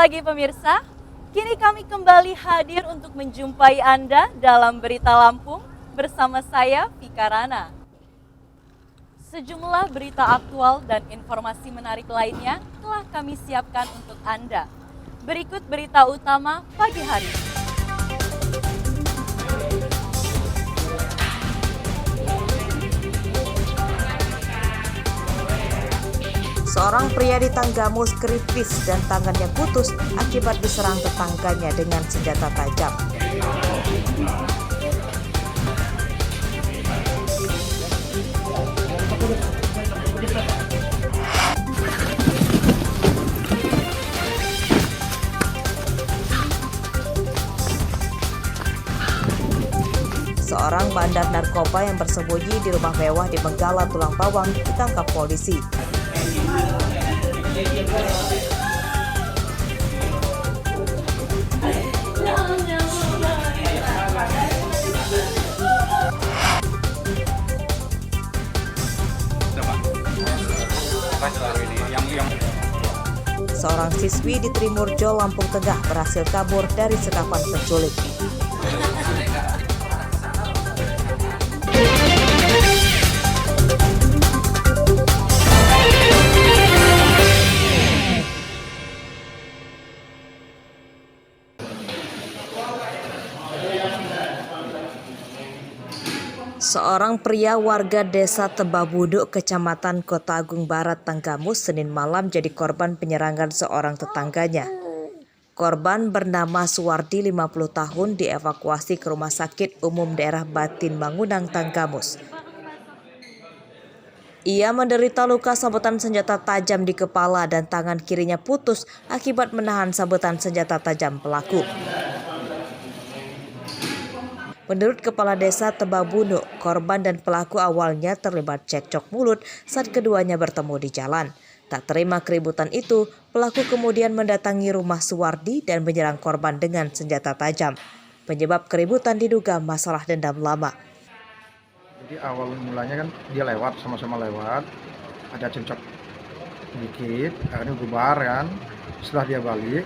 pagi pemirsa, kini kami kembali hadir untuk menjumpai Anda dalam Berita Lampung bersama saya, Vika Rana. Sejumlah berita aktual dan informasi menarik lainnya telah kami siapkan untuk Anda. Berikut berita utama pagi hari. Seorang pria di Tanggamus kritis dan tangannya putus akibat diserang tetangganya dengan senjata tajam. Seorang bandar narkoba yang bersembunyi di rumah mewah di Menggala Tulang Bawang ditangkap polisi. Seorang siswi di Trimurjo, Lampung Tengah berhasil kabur dari sekapan penculik. Seorang pria warga desa Tebabuduk, Kecamatan Kota Agung Barat, Tanggamus, Senin malam jadi korban penyerangan seorang tetangganya. Korban bernama Suwardi, 50 tahun, dievakuasi ke Rumah Sakit Umum Daerah Batin Mangunang, Tanggamus. Ia menderita luka sabetan senjata tajam di kepala dan tangan kirinya putus akibat menahan sabetan senjata tajam pelaku. Menurut Kepala Desa Tebabuduk, korban dan pelaku awalnya terlibat cekcok mulut saat keduanya bertemu di jalan. Tak terima keributan itu, pelaku kemudian mendatangi rumah Suwardi dan menyerang korban dengan senjata tajam. Penyebab keributan diduga masalah dendam lama. Jadi awal mulanya kan dia lewat, sama-sama lewat, ada cekcok sedikit, akhirnya bubar kan. Setelah dia balik,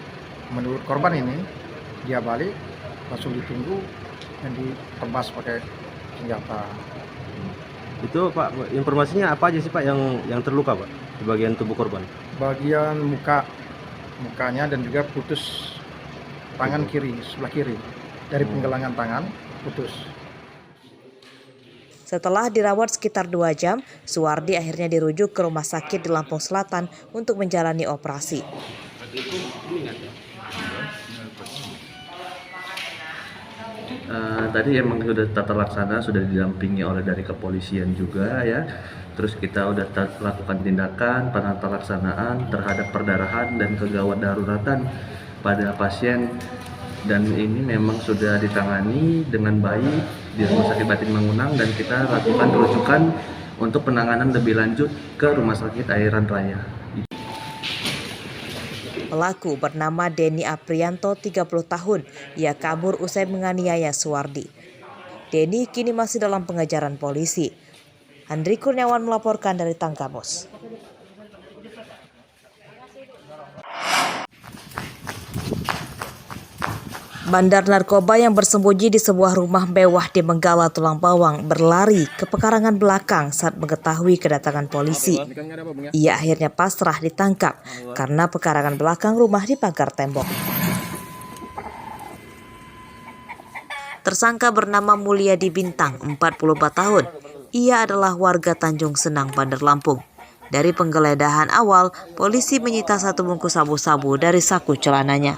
menurut korban ini, dia balik langsung ditunggu dan ditebas pakai senjata. Itu Pak, informasinya apa aja sih Pak yang terluka Pak di bagian tubuh korban? Bagian mukanya dan juga putus tangan kiri, sebelah kiri. Dari penggelangan tangan putus. Setelah dirawat sekitar 2 jam, Suwardi akhirnya dirujuk ke rumah sakit di Lampung Selatan untuk menjalani operasi. Tadi emang sudah tata laksana, sudah didampingi oleh dari kepolisian juga ya. Terus kita udah lakukan tindakan penata laksanaan terhadap perdarahan dan kegawat daruratan pada pasien, dan ini memang sudah ditangani dengan baik di Rumah Sakit Batin Mangunang, dan kita lakukan rujukan untuk penanganan lebih lanjut ke Rumah Sakit Airan Raya. Pelaku bernama Denny Aprianto, 30 tahun. Ia kabur usai menganiaya Suwardi. Denny kini masih dalam pengejaran polisi. Andri Kurniawan melaporkan dari Tanggamus. Bandar narkoba yang bersembunyi di sebuah rumah mewah di Menggala Tulang Bawang berlari ke pekarangan belakang saat mengetahui kedatangan polisi. Ia akhirnya pasrah ditangkap karena pekarangan belakang rumah dipagar tembok. Tersangka bernama Mulyadi Bintang, 44 tahun. Ia adalah warga Tanjung Senang, Bandar Lampung. Dari penggeledahan awal, polisi menyita 1 bungkus sabu-sabu dari saku celananya.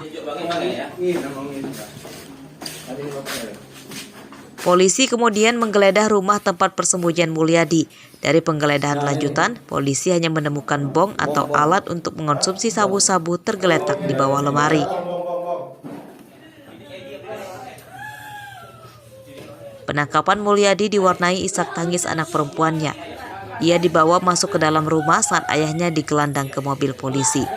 Polisi kemudian menggeledah rumah tempat persembunyian Mulyadi. Dari penggeledahan lanjutan, polisi hanya menemukan bong atau alat untuk mengonsumsi sabu-sabu tergeletak di bawah lemari. Penangkapan Mulyadi diwarnai isak tangis anak perempuannya. Ia dibawa masuk ke dalam rumah saat ayahnya digelandang ke mobil polisi.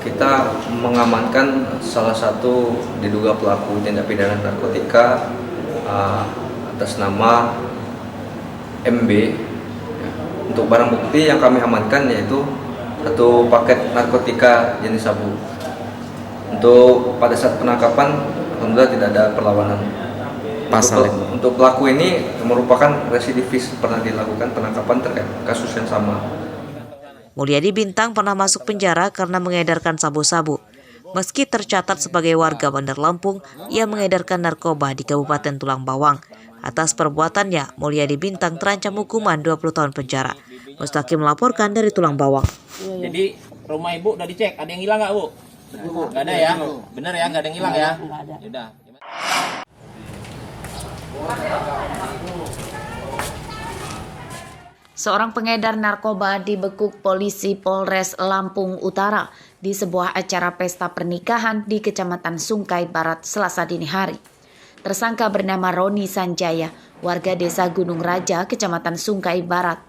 Kita mengamankan salah satu diduga pelaku tindak pidana narkotika atas nama MB Untuk barang bukti yang kami amankan yaitu 1 paket narkotika jenis sabu. Untuk pada saat penangkapan, alhamdulillah tidak ada perlawanan. Untuk pelaku ini merupakan residivis, pernah dilakukan penangkapan terkait kasus yang sama. Mulyadi Bintang pernah masuk penjara karena mengedarkan sabu-sabu. Meski tercatat sebagai warga Bandar Lampung, ia mengedarkan narkoba di Kabupaten Tulang Bawang. Atas perbuatannya, Mulyadi Bintang terancam hukuman 20 tahun penjara. Mustaqim melaporkan dari Tulang Bawang. Jadi rumah ibu udah dicek, ada yang hilang nggak, Bu? Nggak ada ya? Bener ya, nggak ada yang hilang ya? Yaudah. Seorang pengedar narkoba dibekuk polisi Polres Lampung Utara di sebuah acara pesta pernikahan di Kecamatan Sungkai Barat Selasa dini hari. Tersangka bernama Roni Sanjaya, warga desa Gunung Raja, Kecamatan Sungkai Barat.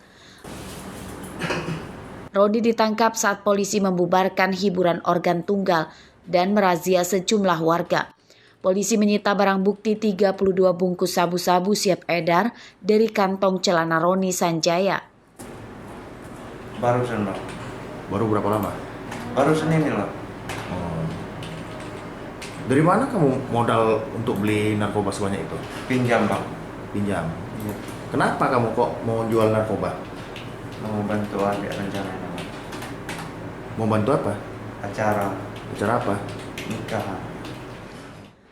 Roni ditangkap saat polisi membubarkan hiburan organ tunggal dan merazia sejumlah warga. Polisi menyita barang bukti 32 bungkus sabu-sabu siap edar dari kantong celana Roni Sanjaya. Barusan, Bang. Baru berapa lama? Baru Senin ini, Bang. Dari mana kamu modal untuk beli narkoba sebanyak itu? Pinjam, Bang. Pinjam. Kenapa kamu kok mau jual narkoba? Mau bantu adik rencana, Bang. Mau bantu apa? Acara apa? nikahan.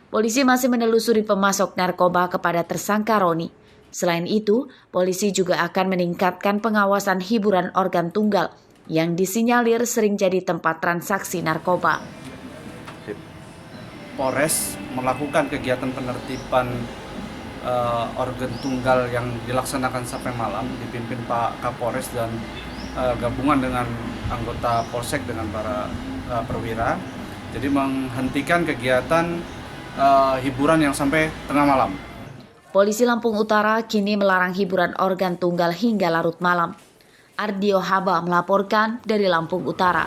Polisi masih menelusuri pemasok narkoba kepada tersangka Roni. Selain itu, polisi juga akan meningkatkan pengawasan hiburan organ tunggal yang disinyalir sering jadi tempat transaksi narkoba. Polres melakukan kegiatan penertiban organ tunggal yang dilaksanakan sampai malam, dipimpin Pak Kapolres dan gabungan dengan anggota Polsek dengan para perwira. Jadi menghentikan kegiatan hiburan yang sampai tengah malam. Polisi Lampung Utara kini melarang hiburan organ tunggal hingga larut malam. Ardio Haba melaporkan dari Lampung Utara.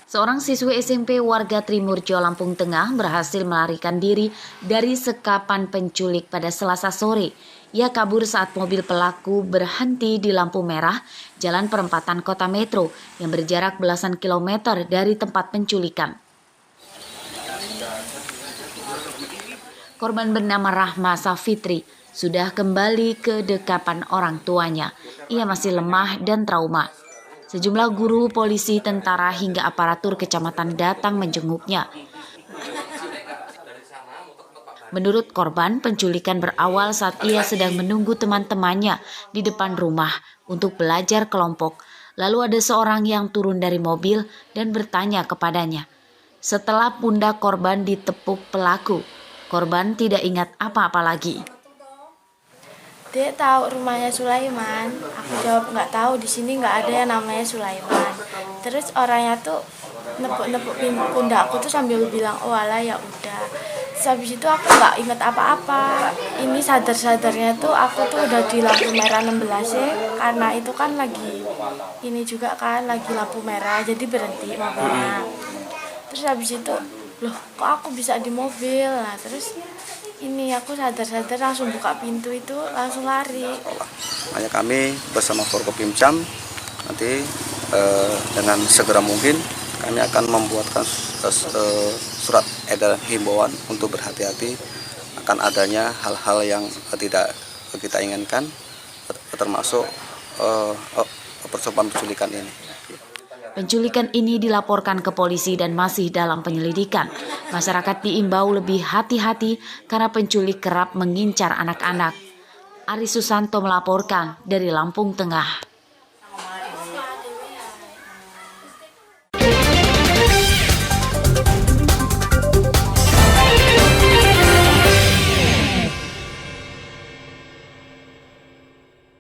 Seorang siswi SMP warga Trimurjo, Lampung Tengah berhasil melarikan diri dari sekapan penculik pada Selasa sore. Ia kabur saat mobil pelaku berhenti di lampu merah jalan perempatan Kota Metro yang berjarak belasan kilometer dari tempat penculikan. Korban bernama Rahma Safitri sudah kembali ke dekapan orang tuanya. Ia masih lemah dan trauma. Sejumlah guru, polisi, tentara hingga aparatur kecamatan datang menjenguknya. Menurut korban, penculikan berawal saat ia sedang menunggu teman-temannya di depan rumah untuk belajar kelompok. Lalu ada seorang yang turun dari mobil dan bertanya kepadanya. Setelah pundak korban ditepuk pelaku, korban tidak ingat apa-apa lagi. Dia tahu rumahnya Sulaiman. Aku jawab nggak tahu, di sini nggak ada yang namanya Sulaiman. Terus orangnya tuh nepuk-nepuk pundakku tuh sambil bilang, oh alah ya udah. Terus habis itu aku nggak inget apa-apa. Ini sadar-sadarnya tuh aku tuh udah di lampu merah 16 ya, karena itu kan lagi ini juga kan lagi lampu merah, jadi berhenti mobilnya. Terus habis itu, loh kok aku bisa di mobil? Nah terus ini aku sadar-sadar langsung buka pintu itu, langsung lari. Hanya kami bersama Forkopimcam nanti dengan segera mungkin kami akan membuatkan surat edaran himbauan untuk berhati-hati akan adanya hal-hal yang tidak kita inginkan, termasuk percobaan penculikan ini. Penculikan ini dilaporkan ke polisi dan masih dalam penyelidikan. Masyarakat diimbau lebih hati-hati karena penculik kerap mengincar anak-anak. Ari Susanto melaporkan dari Lampung Tengah.